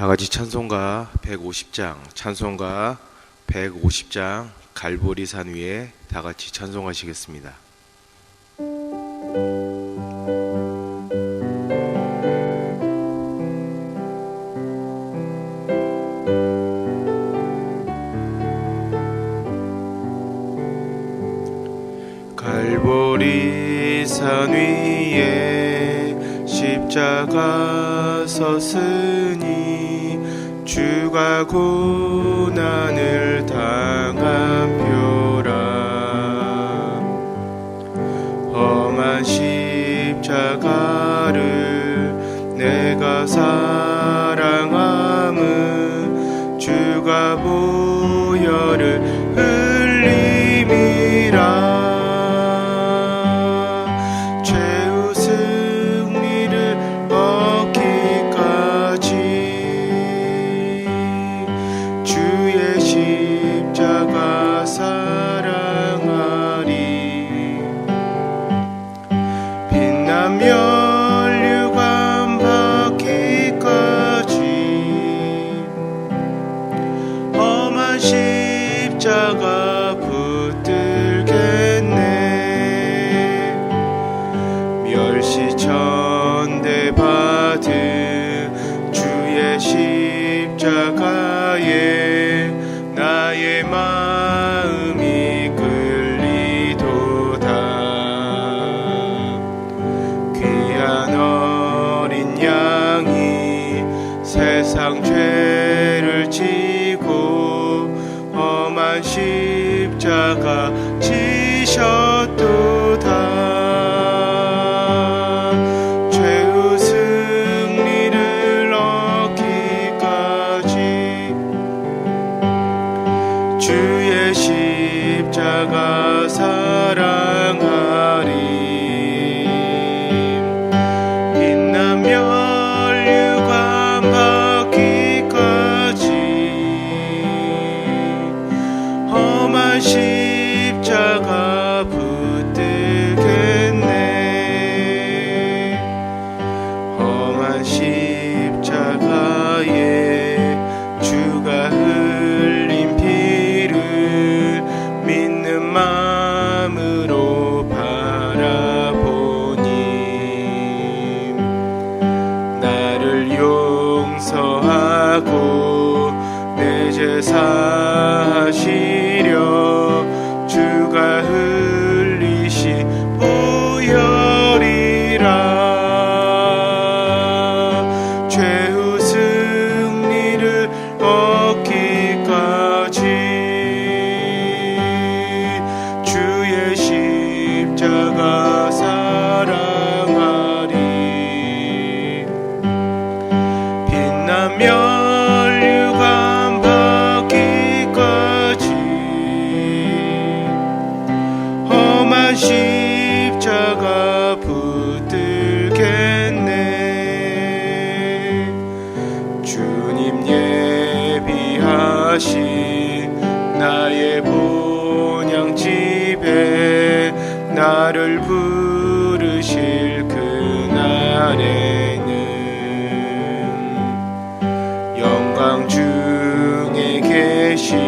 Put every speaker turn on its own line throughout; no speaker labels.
다같이 찬송가 150장, 찬송가 150장 갈보리 산 위에 다같이 찬송하시겠습니다. 갈보리 산 위에 십자가 섰으니 주가 고난을 당한 표라. 험한 십자가를 내가 사랑함은 주가 보혈을 흘림이라. 십자가 붙들겠네. 멸시천대 받은 주의 십자가에 나의 마음이 끌리도다. 귀한 어린 양이 세상 죄를 지고 험한 십자가 지셨도다. 죄의 승리를 얻기까지 주의 십자가 사랑하리. 빛난 멸류관 받기까지 험한 십자가 붙들겠네. 험한 십자가에 주가 흘린 피를 믿는 마음으로 바라보니 나를 용서하고 내 죄 사하시려 주가 흘리신 보혈이라. 죄의 승리를 얻기까지 주의 십자가 사랑하리. 빛난 멸류관 받기까지 험한 십자가 붙들겠네. 주님 예비하신 나의 본향집에 나를 부르실 그날에는 영광 중에 계신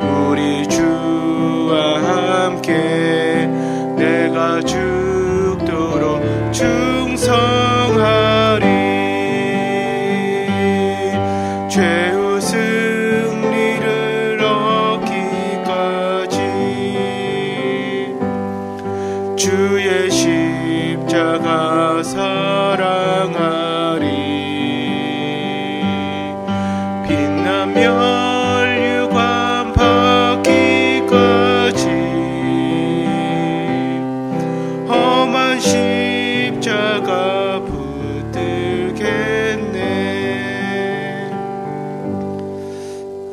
우리 주와 함께 내가 죽도록 충성하리. 죄의 승리를 얻기까지 주의 십자가 사랑하리. 빛난 멸류관 받기까지 험한 십자가 붙들겠네.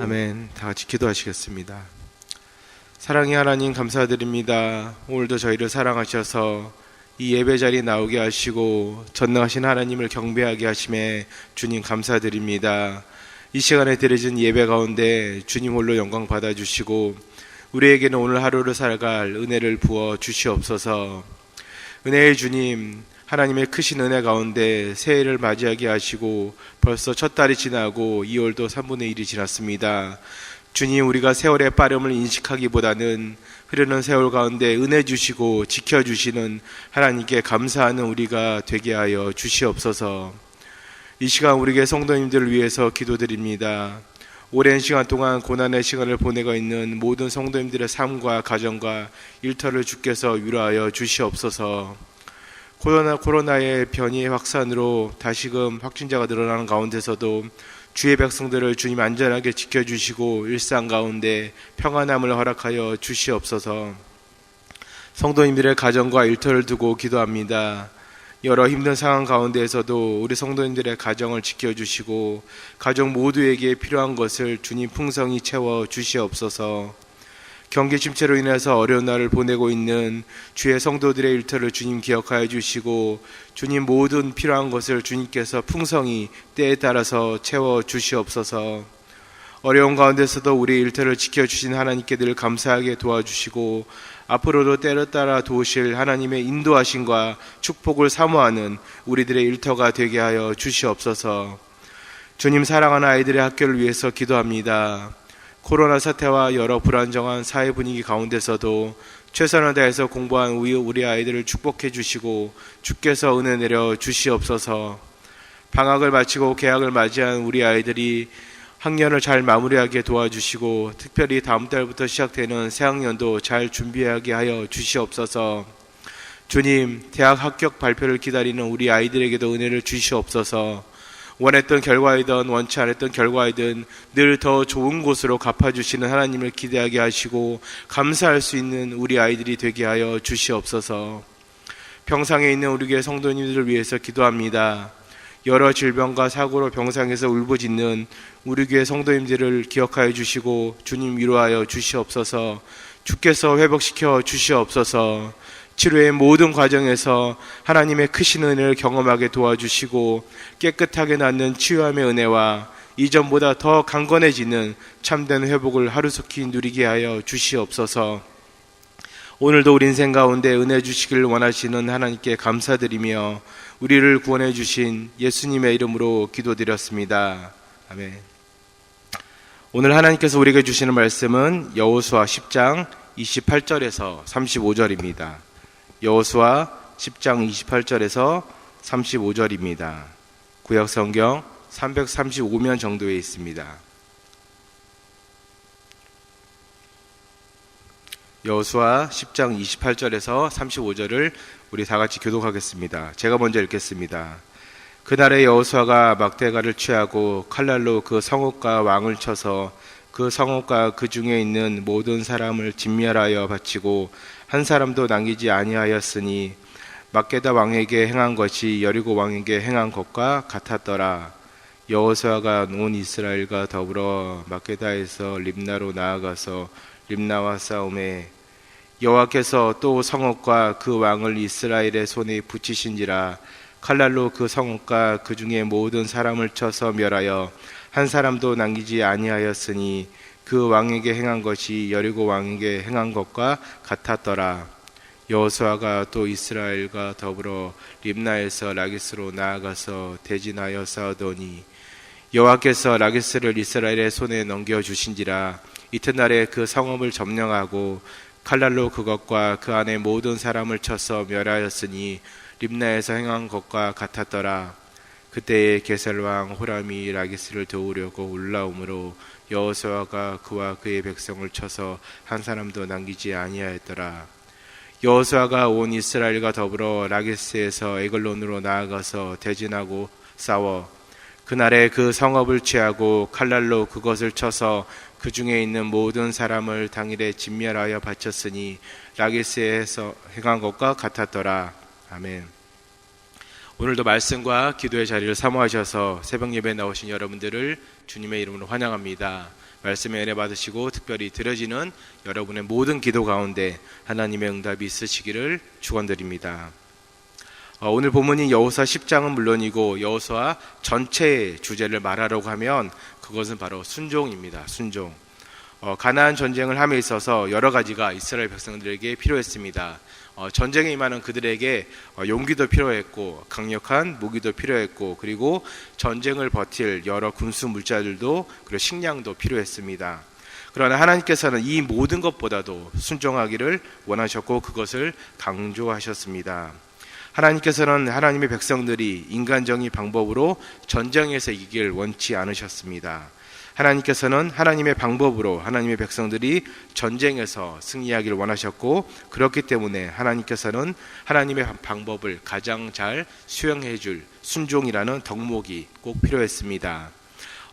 아멘. 다 같이 기도하시겠습니다. 사랑의 하나님 감사드립니다. 오늘도 저희를 사랑하셔서 이 예배 자리에 나오게 하시고 전능하신 하나님을 경배하게 하심에 주님 감사드립니다. 이 시간에 드려진 예배 가운데 주님 홀로 영광 받아주시고 우리에게는 오늘 하루를 살아갈 은혜를 부어 주시옵소서. 은혜의 주님, 하나님의 크신 은혜 가운데 새해를 맞이하게 하시고 벌써 첫 달이 지나고 2월도 3분의 1이 지났습니다. 주님, 우리가 세월의 빠름을 인식하기보다는 흐르는 세월 가운데 은혜 주시고 지켜주시는 하나님께 감사하는 우리가 되게 하여 주시옵소서. 이 시간 우리에게 성도님들을 위해서 기도드립니다. 오랜 시간 동안 고난의 시간을 보내고 있는 모든 성도님들의 삶과 가정과 일터를 주께서 위로하여 주시옵소서. 코로나의 변이의 확산으로 다시금 확진자가 늘어나는 가운데서도 주의 백성들을 주님 안전하게 지켜주시고 일상 가운데 평안함을 허락하여 주시옵소서. 성도님들의 가정과 일터를 두고 기도합니다. 여러 힘든 상황 가운데에서도 우리 성도님들의 가정을 지켜주시고 가족 모두에게 필요한 것을 주님 풍성히 채워 주시옵소서. 경기 침체로 인해서 어려운 날을 보내고 있는 주의 성도들의 일터를 주님 기억하여 주시고 주님 모든 필요한 것을 주님께서 풍성히 때에 따라서 채워 주시옵소서. 어려운 가운데서도 우리 일터를 지켜주신 하나님께 늘 감사하게 도와주시고 앞으로도 때를 따라 도우실 하나님의 인도하심과 축복을 사모하는 우리들의 일터가 되게 하여 주시옵소서. 주님, 사랑하는 아이들의 학교를 위해서 기도합니다. 코로나 사태와 여러 불안정한 사회 분위기 가운데서도 최선을 다해서 공부한 우리 아이들을 축복해 주시고 주께서 은혜 내려 주시옵소서. 방학을 마치고 개학을 맞이한 우리 아이들이 학년을 잘 마무리하게 도와주시고 특별히 다음 달부터 시작되는 새학년도 잘 준비하게 하여 주시옵소서. 주님, 대학 합격 발표를 기다리는 우리 아이들에게도 은혜를 주시옵소서. 원했던 결과이든 원치 않았던 결과이든 늘 더 좋은 곳으로 갚아주시는 하나님을 기대하게 하시고 감사할 수 있는 우리 아이들이 되게 하여 주시옵소서. 병상에 있는 우리 교회 성도님들을 위해서 기도합니다. 여러 질병과 사고로 병상에서 울부짖는 우리 교회 성도님들을 기억하여 주시고 주님 위로하여 주시옵소서. 주께서 회복시켜 주시옵소서. 치료의 모든 과정에서 하나님의 크신 은혜를 경험하게 도와주시고 깨끗하게 낫는 치유함의 은혜와 이전보다 더 강건해지는 참된 회복을 하루속히 누리게 하여 주시옵소서. 오늘도 우리 인생 가운데 은혜 주시길 원하시는 하나님께 감사드리며 우리를 구원해 주신 예수님의 이름으로 기도드렸습니다. 아멘. 오늘 하나님께서 우리에게 주시는 말씀은 여호수아 10장 28절에서 35절입니다. 여호수아 10장 28절에서 35절입니다. 구약성경 335면 정도에 있습니다. 여호수아 10장 28절에서 35절을 우리 다 같이 교독하겠습니다. 제가 먼저 읽겠습니다. 그날에 여호수아가 막대가를 취하고 칼날로 그 성읍과 왕을 쳐서 그 성읍과 그 중에 있는 모든 사람을 진멸하여 바치고 한 사람도 남기지 아니하였으니 막게다 왕에게 행한 것이 여리고 왕에게 행한 것과 같았더라. 여호수아가 온 이스라엘과 더불어 막게다에서 립나로 나아가서 립나와 싸움에 여호와께서 또 성읍과 그 왕을 이스라엘의 손에 붙이신지라. 칼날로 그 성읍과 그 중에 모든 사람을 쳐서 멸하여 한 사람도 남기지 아니하였으니 그 왕에게 행한 것이 여리고 왕에게 행한 것과 같았더라. 여호수아가 또 이스라엘과 더불어 립나에서 라기스로 나아가서 대진하여 싸우더니 여호와께서 라기스를 이스라엘의 손에 넘겨주신지라. 이튿날에 그 성읍을 점령하고 칼날로 그것과 그 안에 모든 사람을 쳐서 멸하였으니 립나에서 행한 것과 같았더라. 그때에 게살왕 호람이 라기스를 도우려고 올라오므로 여호수아가 그와 그의 백성을 쳐서 한 사람도 남기지 아니하였더라. 여호수아가 온 이스라엘과 더불어 라기스에서 에글론으로 나아가서 대진하고 싸워 그날에 그 성읍을 취하고 칼날로 그것을 쳐서 그 중에 있는 모든 사람을 당일에 진멸하여 바쳤으니 라기스에서 행한 것과 같았더라. 아멘. 오늘도 말씀과 기도의 자리를 사모하셔서 새벽 예배에 나오신 여러분들을 주님의 이름으로 환영합니다. 말씀의 은혜 받으시고 특별히 드려지는 여러분의 모든 기도 가운데 하나님의 응답이 있으시기를 축원드립니다. 오늘 본문인 여호수아 10장은 물론이고 여호수아 전체의 주제를 말하려고 하면 그것은 바로 순종입니다. 순종. 가나안 전쟁을 함에 있어서 여러 가지가 이스라엘 백성들에게 필요했습니다. 전쟁에 임하는 그들에게 용기도 필요했고 강력한 무기도 필요했고 그리고 전쟁을 버틸 여러 군수 물자들도 그리고 식량도 필요했습니다. 그러나 하나님께서는 이 모든 것보다도 순종하기를 원하셨고 그것을 강조하셨습니다. 하나님께서는 하나님의 백성들이 인간적인 방법으로 전쟁에서 이기길 원치 않으셨습니다. 하나님께서는 하나님의 방법으로 하나님의 백성들이 전쟁에서 승리하기를 원하셨고 그렇기 때문에 하나님께서는 하나님의 방법을 가장 잘 수행해 줄 순종이라는 덕목이 꼭 필요했습니다.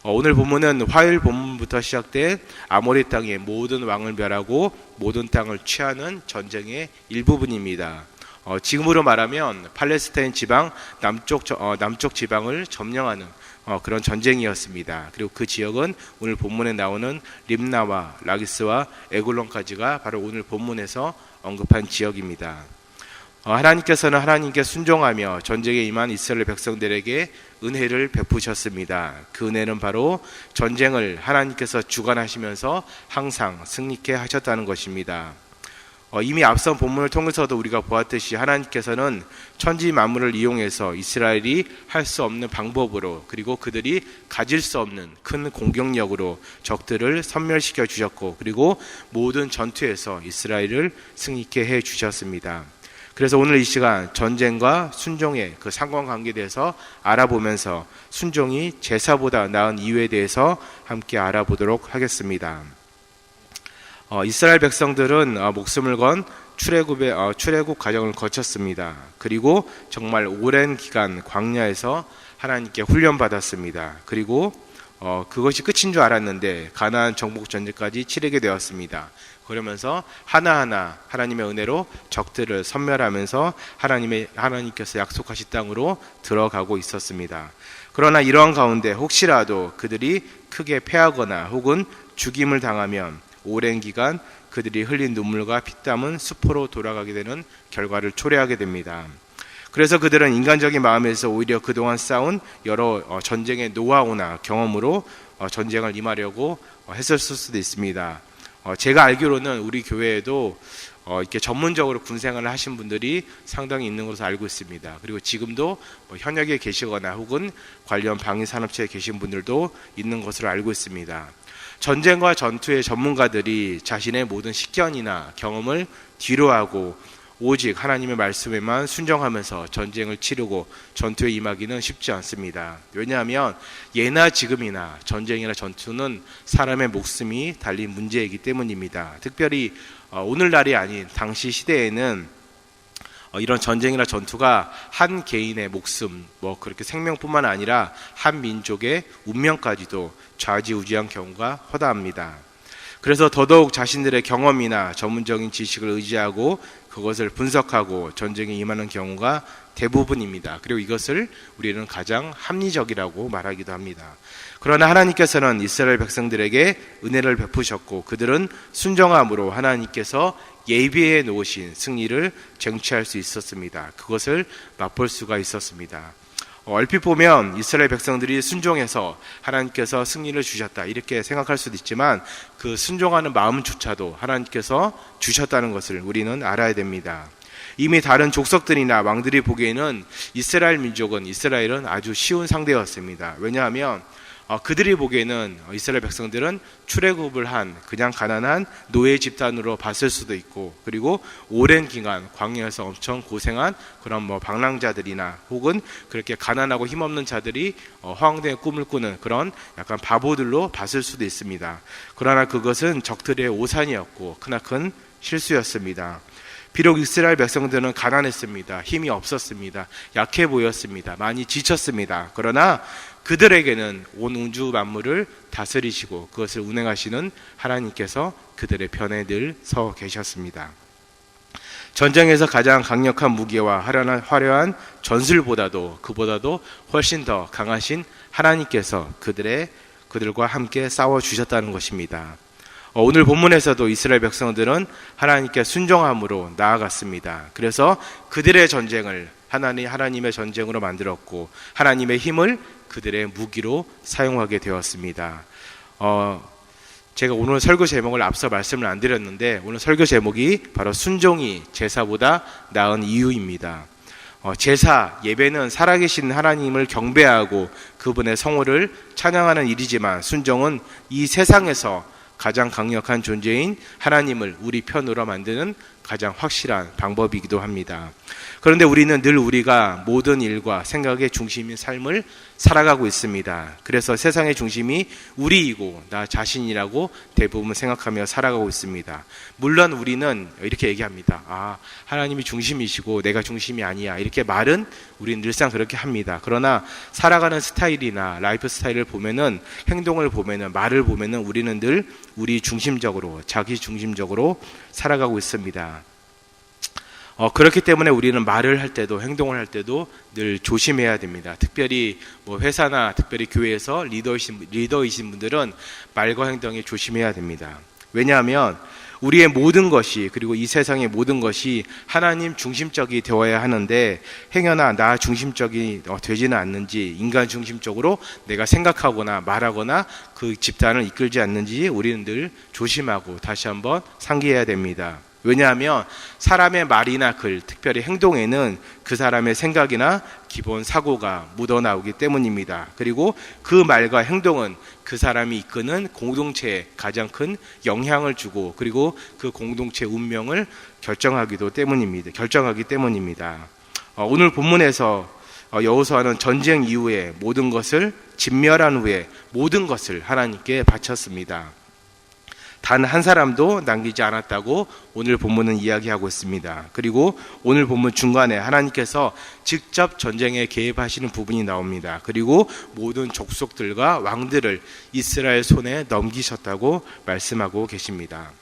오늘 본문은 화요일 본문부터 시작된 아모리 땅의 모든 왕을 멸하고 모든 땅을 취하는 전쟁의 일부분입니다. 지금으로 말하면 팔레스타인 지방 남쪽 지방을 점령하는 그런 전쟁이었습니다. 그리고 그 지역은 오늘 본문에 나오는 림나와 라기스와 에글론까지가 바로 오늘 본문에서 언급한 지역입니다. 하나님께서는 하나님께 순종하며 전쟁에 임한 이스라엘 백성들에게 은혜를 베푸셨습니다. 그 은혜는 바로 전쟁을 하나님께서 주관하시면서 항상 승리케 하셨다는 것입니다. 이미 앞선 본문을 통해서도 우리가 보았듯이 하나님께서는 천지 만물을 이용해서 이스라엘이 할 수 없는 방법으로 그리고 그들이 가질 수 없는 큰 공격력으로 적들을 섬멸시켜 주셨고 그리고 모든 전투에서 이스라엘을 승리케 해 주셨습니다. 그래서 오늘 이 시간 전쟁과 순종의 그 상관관계에 대해서 알아보면서 순종이 제사보다 나은 이유에 대해서 함께 알아보도록 하겠습니다. 이스라엘 백성들은 목숨을 건 출애굽 과정을 거쳤습니다. 그리고 정말 오랜 기간 광야에서 하나님께 훈련받았습니다. 그리고 그것이 끝인 줄 알았는데 가나안 정복 전쟁까지 치르게 되었습니다. 그러면서 하나하나 하나님의 은혜로 적들을 섬멸하면서 하나님께서 약속하신 땅으로 들어가고 있었습니다. 그러나 이러한 가운데 혹시라도 그들이 크게 패하거나 혹은 죽임을 당하면 오랜 기간 그들이 흘린 눈물과 피땀은 수포로 돌아가게 되는 결과를 초래하게 됩니다. 그래서 그들은 인간적인 마음에서 오히려 그동안 쌓은 여러 전쟁의 노하우나 경험으로 전쟁을 임하려고 했을 수도 있습니다. 제가 알기로는 우리 교회에도 이렇게 전문적으로 군생활을 하신 분들이 상당히 있는 것으로 알고 있습니다. 그리고 지금도 현역에 계시거나 혹은 관련 방위산업체에 계신 분들도 있는 것으로 알고 있습니다. 전쟁과 전투의 전문가들이 자신의 모든 식견이나 경험을 뒤로하고 오직 하나님의 말씀에만 순종하면서 전쟁을 치르고 전투에 임하기는 쉽지 않습니다. 왜냐하면 예나 지금이나 전쟁이나 전투는 사람의 목숨이 달린 문제이기 때문입니다. 특별히 오늘날이 아닌 당시 시대에는 이런 전쟁이나 전투가 한 개인의 목숨, 그렇게 생명뿐만 아니라 한 민족의 운명까지도 좌지우지한 경우가 허다합니다. 그래서 더더욱 자신들의 경험이나 전문적인 지식을 의지하고 그것을 분석하고 전쟁에 임하는 경우가 대부분입니다. 그리고 이것을 우리는 가장 합리적이라고 말하기도 합니다. 그러나 하나님께서는 이스라엘 백성들에게 은혜를 베푸셨고 그들은 순종함으로 하나님께서 예비해 놓으신 승리를 쟁취할 수 있었습니다. 그것을 맛볼 수가 있었습니다. 얼핏 보면 이스라엘 백성들이 순종해서 하나님께서 승리를 주셨다 이렇게 생각할 수도 있지만 그 순종하는 마음조차도 하나님께서 주셨다는 것을 우리는 알아야 됩니다. 이미 다른 족속들이나 왕들이 보기에는 이스라엘은 아주 쉬운 상대였습니다. 왜냐하면 그들이 보기에는 이스라엘 백성들은 출애굽을 한 그냥 가난한 노예 집단으로 봤을 수도 있고 그리고 오랜 기간 광야에서 엄청 고생한 그런 방랑자들이나 혹은 그렇게 가난하고 힘없는 자들이 허황된 꿈을 꾸는 그런 약간 바보들로 봤을 수도 있습니다. 그러나 그것은 적들의 오산이었고 크나큰 실수였습니다. 비록 이스라엘 백성들은 가난했습니다. 힘이 없었습니다. 약해 보였습니다. 많이 지쳤습니다. 그러나 그들에게는 온 우주 만물을 다스리시고 그것을 운행하시는 하나님께서 그들의 편에 늘 서 계셨습니다. 전쟁에서 가장 강력한 무기와 화려한 전술보다도 그보다도 훨씬 더 강하신 하나님께서 그들과 함께 싸워주셨다는 것입니다. 오늘 본문에서도 이스라엘 백성들은 하나님께 순종함으로 나아갔습니다. 그래서 그들의 전쟁을 하나님의 전쟁으로 만들었고 하나님의 힘을 그들의 무기로 사용하게 되었습니다. 제가 오늘 설교 제목을 앞서 말씀을 안 드렸는데 오늘 설교 제목이 바로 순종이 제사보다 나은 이유입니다. 제사, 예배는 살아계신 하나님을 경배하고 그분의 성호를 찬양하는 일이지만 순종은 이 세상에서 가장 강력한 존재인 하나님을 우리 편으로 만드는 가장 확실한 방법이기도 합니다. 그런데 우리는 늘 우리가 모든 일과 생각의 중심인 삶을 살아가고 있습니다. 그래서 세상의 중심이 우리이고 나 자신이라고 대부분 생각하며 살아가고 있습니다. 물론 우리는 이렇게 얘기합니다. 하나님이 중심이시고 내가 중심이 아니야. 이렇게 말은 우리는 늘상 그렇게 합니다. 그러나 살아가는 스타일이나 라이프 스타일을 보면은, 행동을 보면은, 말을 보면은 우리는 늘 우리 중심적으로, 자기 중심적으로 살아가고 있습니다. 그렇기 때문에 우리는 말을 할 때도 행동을 할 때도 늘 조심해야 됩니다. 특별히 회사나 특별히 교회에서 리더이신 분들은 말과 행동에 조심해야 됩니다. 왜냐하면 우리의 모든 것이, 그리고 이 세상의 모든 것이 하나님 중심적이 되어야 하는데 행여나 나 중심적이 되지는 않는지, 인간 중심적으로 내가 생각하거나 말하거나 그 집단을 이끌지 않는지 우리는 늘 조심하고 다시 한번 상기해야 됩니다. 왜냐하면 사람의 말이나 글, 특별히 행동에는 그 사람의 생각이나 기본 사고가 묻어나오기 때문입니다. 그리고 그 말과 행동은 그 사람이 이끄는 공동체에 가장 큰 영향을 주고, 그리고 그 공동체 운명을 결정하기 때문입니다. 오늘 본문에서 여호수아는 전쟁 이후에 모든 것을 진멸한 후에 모든 것을 하나님께 바쳤습니다. 단 한 사람도 남기지 않았다고 오늘 본문은 이야기하고 있습니다. 그리고 오늘 본문 중간에 하나님께서 직접 전쟁에 개입하시는 부분이 나옵니다. 그리고 모든 족속들과 왕들을 이스라엘 손에 넘기셨다고 말씀하고 계십니다.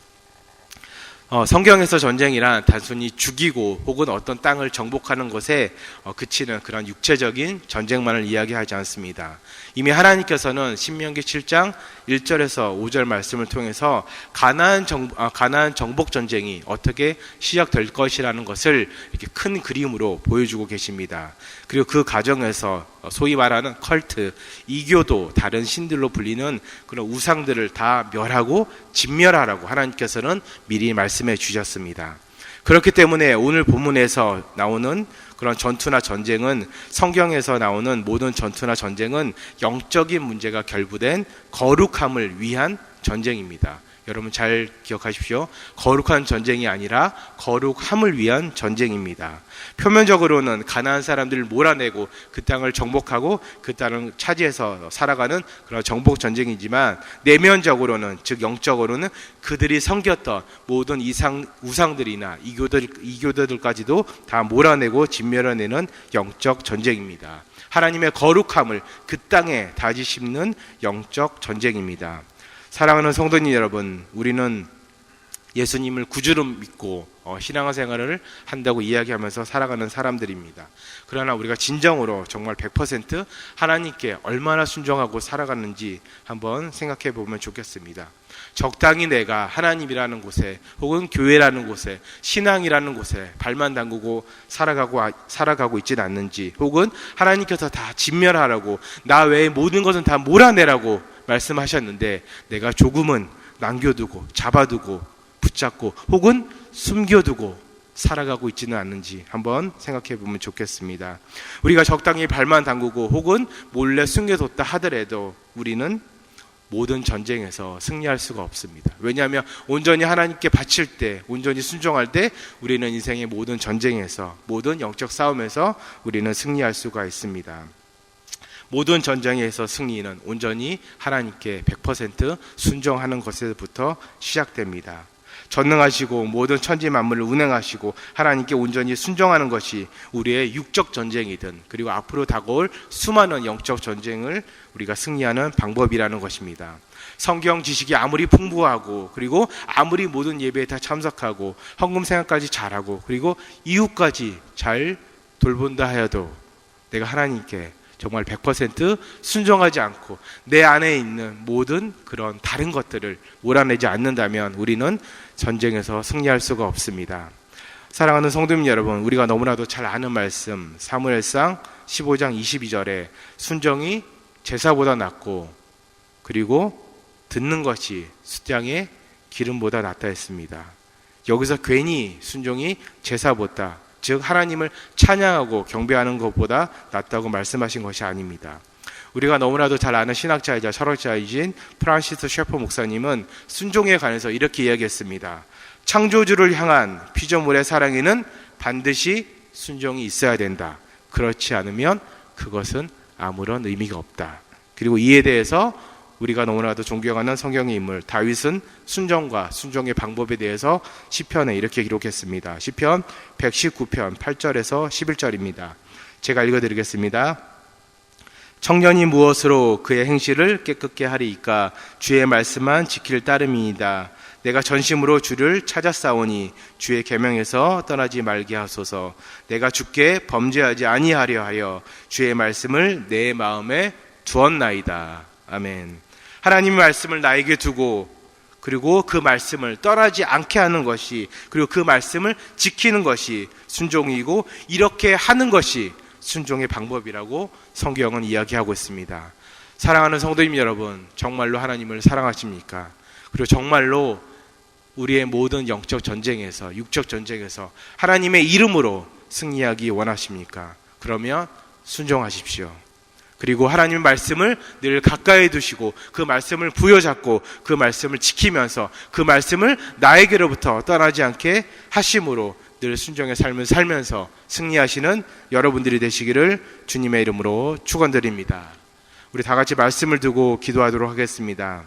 성경에서 전쟁이란 단순히 죽이고 혹은 어떤 땅을 정복하는 것에 그치는 그런 육체적인 전쟁만을 이야기하지 않습니다. 이미 하나님께서는 신명기 7장 1절에서 5절 말씀을 통해서 가나안 정복 전쟁이 어떻게 시작될 것이라는 것을 이렇게 큰 그림으로 보여주고 계십니다. 그리고 그 과정에서 소위 말하는 컬트, 이교도, 다른 신들로 불리는 그런 우상들을 다 멸하고 진멸하라고 하나님께서는 미리 말씀해 주셨습니다. 그렇기 때문에 오늘 본문에서 나오는 그런 전투나 전쟁은, 성경에서 나오는 모든 전투나 전쟁은 영적인 문제가 결부된 거룩함을 위한 전쟁입니다. 여러분 잘 기억하십시오. 거룩한 전쟁이 아니라 거룩함을 위한 전쟁입니다. 표면적으로는 가나안 사람들을 몰아내고 그 땅을 정복하고 그 땅을 차지해서 살아가는 그런 정복 전쟁이지만, 내면적으로는, 즉 영적으로는 그들이 섬겼던 모든 우상들이나 이교도들까지도 다 몰아내고 진멸해내는 영적 전쟁입니다. 하나님의 거룩함을 그 땅에 다시 심는 영적 전쟁입니다. 사랑하는 성도님 여러분, 우리는 예수님을 구주로 믿고 신앙생활을 한다고 이야기하면서 살아가는 사람들입니다. 그러나 우리가 진정으로 정말 100% 하나님께 얼마나 순종하고 살아가는지 한번 생각해 보면 좋겠습니다. 적당히 내가 하나님이라는 곳에, 혹은 교회라는 곳에, 신앙이라는 곳에 발만 담그고 살아가고 있지는 않는지, 혹은 하나님께서 다 진멸하라고, 나 외에 모든 것은 다 몰아내라고 말씀하셨는데 내가 조금은 남겨두고 잡아두고 붙잡고 혹은 숨겨두고 살아가고 있지는 않는지 한번 생각해 보면 좋겠습니다. 우리가 적당히 발만 담그고 혹은 몰래 숨겨뒀다 하더라도 우리는 모든 전쟁에서 승리할 수가 없습니다. 왜냐하면 온전히 하나님께 바칠 때, 온전히 순종할 때 우리는 인생의 모든 전쟁에서, 모든 영적 싸움에서 우리는 승리할 수가 있습니다. 모든 전쟁에서 승리는 온전히 하나님께 100% 순종하는 것에서부터 시작됩니다. 전능하시고 모든 천지 만물을 운행하시고 하나님께 온전히 순종하는 것이 우리의 육적 전쟁이든, 그리고 앞으로 다가올 수많은 영적 전쟁을 우리가 승리하는 방법이라는 것입니다. 성경 지식이 아무리 풍부하고, 그리고 아무리 모든 예배에 다 참석하고 헌금 생활까지 잘하고, 그리고 이웃까지 잘 돌본다 하여도 내가 하나님께 정말 100% 순종하지 않고 내 안에 있는 모든 그런 다른 것들을 몰아내지 않는다면 우리는 전쟁에서 승리할 수가 없습니다. 사랑하는 성도님 여러분, 우리가 너무나도 잘 아는 말씀, 사무엘상 15장 22절에 순종이 제사보다 낫고, 그리고 듣는 것이 숫양의 기름보다 낫다 했습니다. 여기서 괜히 순종이 제사보다, 즉 하나님을 찬양하고 경배하는 것보다 낫다고 말씀하신 것이 아닙니다. 우리가 너무나도 잘 아는 신학자이자 철학자이신 프란시스 셰퍼 목사님은 순종에 관해서 이렇게 이야기했습니다. 창조주를 향한 피조물의 사랑에는 반드시 순종이 있어야 된다. 그렇지 않으면 그것은 아무런 의미가 없다. 그리고 이에 대해서 우리가 너무나도 존경하는 성경의 인물 다윗은 순종과 순종의 방법에 대해서 시편에 이렇게 기록했습니다. 시편 119편 8절에서 11절입니다. 제가 읽어드리겠습니다. 청년이 무엇으로 그의 행실을 깨끗게 하리이까? 주의 말씀만 지킬 따름이니이다. 내가 전심으로 주를 찾았사오니 주의 계명에서 떠나지 말게 하소서. 내가 주께 범죄하지 아니하려 하여 주의 말씀을 내 마음에 두었나이다. 아멘. 하나님의 말씀을 나에게 두고, 그리고 그 말씀을 떠나지 않게 하는 것이, 그리고 그 말씀을 지키는 것이 순종이고, 이렇게 하는 것이 순종의 방법이라고 성경은 이야기하고 있습니다. 사랑하는 성도님 여러분, 정말로 하나님을 사랑하십니까? 그리고 정말로 우리의 모든 영적 전쟁에서, 육적 전쟁에서 하나님의 이름으로 승리하기 원하십니까? 그러면 순종하십시오. 그리고 하나님의 말씀을 늘 가까이 두시고 그 말씀을 부여잡고 그 말씀을 지키면서 그 말씀을 나에게로부터 떠나지 않게 하심으로 늘 순종의 삶을 살면서 승리하시는 여러분들이 되시기를 주님의 이름으로 축원드립니다. 우리 다 같이 말씀을 두고 기도하도록 하겠습니다.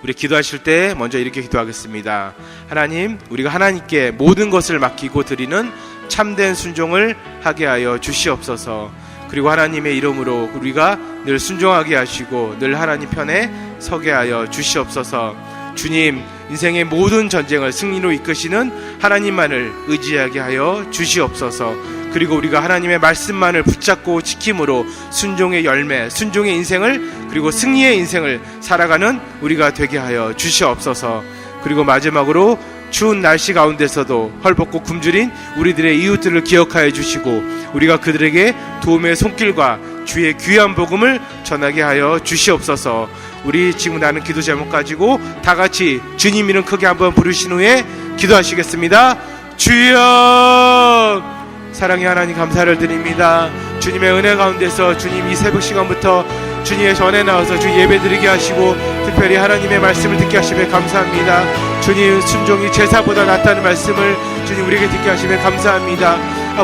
우리 기도하실 때 먼저 이렇게 기도하겠습니다. 하나님, 우리가 하나님께 모든 것을 맡기고 드리는 참된 순종을 하게 하여 주시옵소서. 그리고 하나님의 이름으로 우리가 늘 순종하게 하시고 늘 하나님 편에 서게 하여 주시옵소서. 주님, 인생의 모든 전쟁을 승리로 이끄시는 하나님만을 의지하게 하여 주시옵소서. 그리고 우리가 하나님의 말씀만을 붙잡고 지킴으로 순종의 열매, 순종의 인생을, 그리고 승리의 인생을 살아가는 우리가 되게 하여 주시옵소서. 그리고 마지막으로 추운 날씨 가운데서도 헐벗고 굶주린 우리들의 이웃들을 기억하여 주시고 우리가 그들에게 도움의 손길과 주의 귀한 복음을 전하게 하여 주시옵소서. 우리 지금 나는 기도 제목 가지고 다 같이 주님 이름 크게 한번 부르신 후에 기도하시겠습니다. 주여! 사랑의 하나님, 감사를 드립니다. 주님의 은혜 가운데서 주님 이 새벽 시간부터 주님의 전에 나와서 주 예배드리게 하시고 특별히 하나님의 말씀을 듣게 하시며 감사합니다. 주님, 순종이 제사보다 낫다는 말씀을 주님 우리에게 듣게 하시며 감사합니다.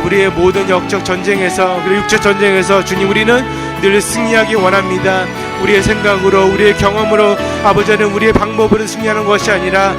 우리의 모든 영적 전쟁에서, 그리고 육적 전쟁에서 주님 우리는 늘 승리하기 원합니다. 우리의 생각으로, 우리의 경험으로, 아버지는 우리의 방법으로 승리하는 것이 아니라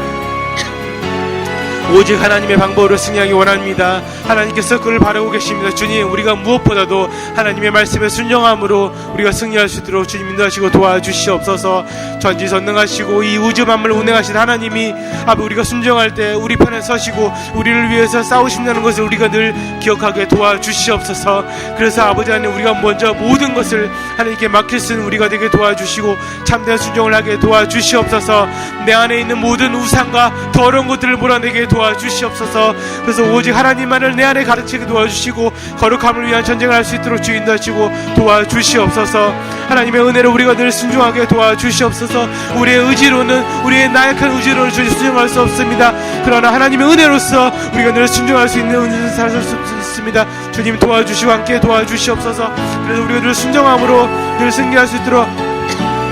오직 하나님의 방법으로 승리하기 원합니다. 하나님께서 그를 바라고 계십니다. 주님, 우리가 무엇보다도 하나님의 말씀에 순종함으로 우리가 승리할 수 있도록 주님 인도하시고 도와주시옵소서. 전지전능하시고 이 우주 만물을 운행하신 하나님이 우리가 순종할 때 우리 편에 서시고 우리를 위해서 싸우신다는 것을 우리가 늘 기억하게 도와주시옵소서. 그래서 아버지 하나님, 우리가 먼저 모든 것을 하나님께 맡길 수 있는 우리가 되게 도와주시고 참된 순종을 하게 도와주시옵소서. 내 안에 있는 모든 우상과 더러운 것들을 몰아내게 도와주시옵소서. 그래서 오직 하나님만을 내 안에 가르치게 도와주시고 거룩함을 위한 전쟁을 할 수 있도록 주 인도하시고 도와주시옵소서. 하나님의 은혜로 우리가 늘 순종하게 도와주시옵소서. 우리의 의지로는, 우리의 나약한 의지로는 주님 순종할 수 없습니다. 그러나 하나님의 은혜로서 우리가 늘 순종할 수 있는 은혜를 살 수 있습니다. 주님 도와주시고 함께 도와주시옵소서. 그래서 우리가 늘 순종함으로 늘 승리할 수 있도록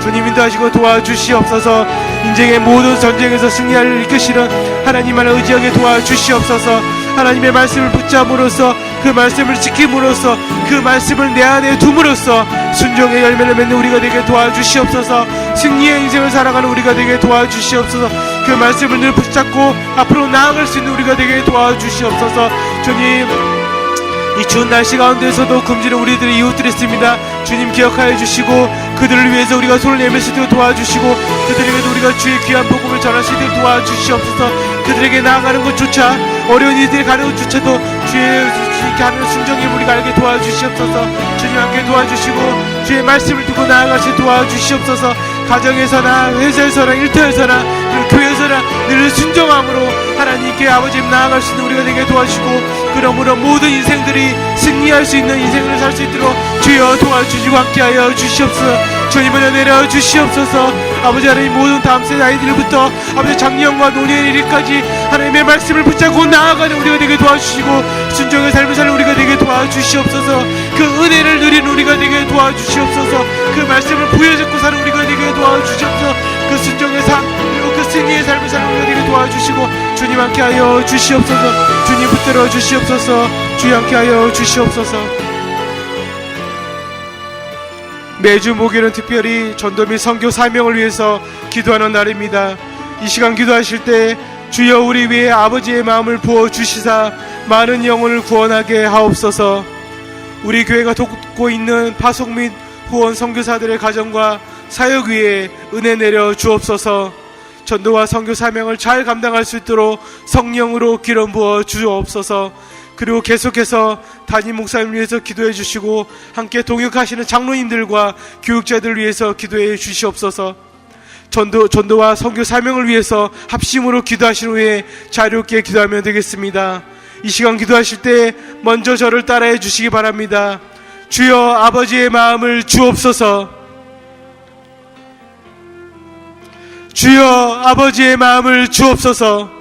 주님 인도하시고 도와주시옵소서. 인생의 모든 전쟁에서 승리를 이끄시는 하나님만을 의지하게 도와주시옵소서. 하나님의 말씀을 붙잡음으로써, 그 말씀을 지킴으로써, 그 말씀을 내 안에 둠으로써 순종의 열매를 맺는 우리가 되게 도와주시옵소서. 승리의 인생을 살아가는 우리가 되게 도와주시옵소서. 그 말씀을 늘 붙잡고 앞으로 나아갈 수 있는 우리가 되게 도와주시옵소서. 주님, 이 추운 날씨 가운데서도 굶주린 우리들의 이웃들이 있습니다. 주님 기억하여 주시고 그들을 위해서 우리가 손을 내밀 수 있도록 도와주시고 그들에게도 우리가 주의 귀한 복음을 전할 수 있도록 도와주시옵소서. 그들에게 나아가는 것조차, 어려운 이들이 가는 것조차도 주의 하는 순종의 우리가 알게 도와주시옵소서. 주님 함께 도와주시고 주의 말씀을 두고 나아가시 도와주시옵소서. 가정에서나 회사에서나 일터에서나 교회에서나 늘 순종함으로 하나님께 아버지님 나아갈 수 있는 우리가 되게 도와주시고 그러므로 모든 인생들이 승리할 수 있는 인생을 살 수 있도록 주여 도와주시고 함께하여 주시옵소서. 주님 은혜 내려 주시옵소서. 아버지 하나님 모든 다음 세대 아이들부터 아버지 작년과 노년의 일까지 하나님의 말씀을 붙잡고 나아가는 우리가 되게 도와주시고 순종의 삶을 사는 우리가 되게 도와주시옵소서. 그 은혜를 누린 우리가 되게 도와주시옵소서. 그 말씀을 부여잡고 사는 우리가 되게 도와주시옵소서. 그 순종의 삶 그리고 그 승리의 삶을 사는 우리가 되게 도와주시고 주님 함께 하여 주시옵소서. 주님 붙들어 주시옵소서. 주님 함께 하여 주시옵소서. 매주 목요일은 특별히 전도 및 선교 사명을 위해서 기도하는 날입니다. 이 시간 기도하실 때 주여 우리 위에 아버지의 마음을 부어주시사 많은 영혼을 구원하게 하옵소서. 우리 교회가 돕고 있는 파송 및 후원 선교사들의 가정과 사역 위에 은혜 내려 주옵소서. 전도와 선교 사명을 잘 감당할 수 있도록 성령으로 기름 부어 주옵소서. 그리고 계속해서 담임 목사님을 위해서 기도해 주시고 함께 동역하시는 장로님들과 교육자들을 위해서 기도해 주시옵소서. 전도와 선교 사명을 위해서 합심으로 기도하신 후에 자유롭게 기도하면 되겠습니다. 이 시간 기도하실 때 먼저 저를 따라해 주시기 바랍니다. 주여 아버지의 마음을 주옵소서. 주여 아버지의 마음을 주옵소서.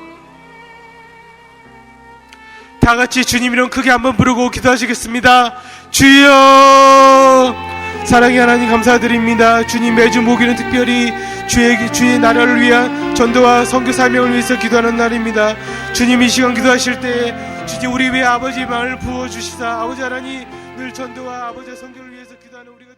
다같이 주님 이름 크게 한번 부르고 기도하시겠습니다. 주여. 사랑의 하나님 감사드립니다. 주님 매주 목요일은 특별히 주의 나라를 위한 전도와 선교 사명을 위해서 기도하는 날입니다. 주님 이 시간 기도하실 때 주님 우리 위에 아버지의 마음을 부어주시사 아버지 하나님 늘 전도와 아버지의 선교를 위해서 기도하는 우리가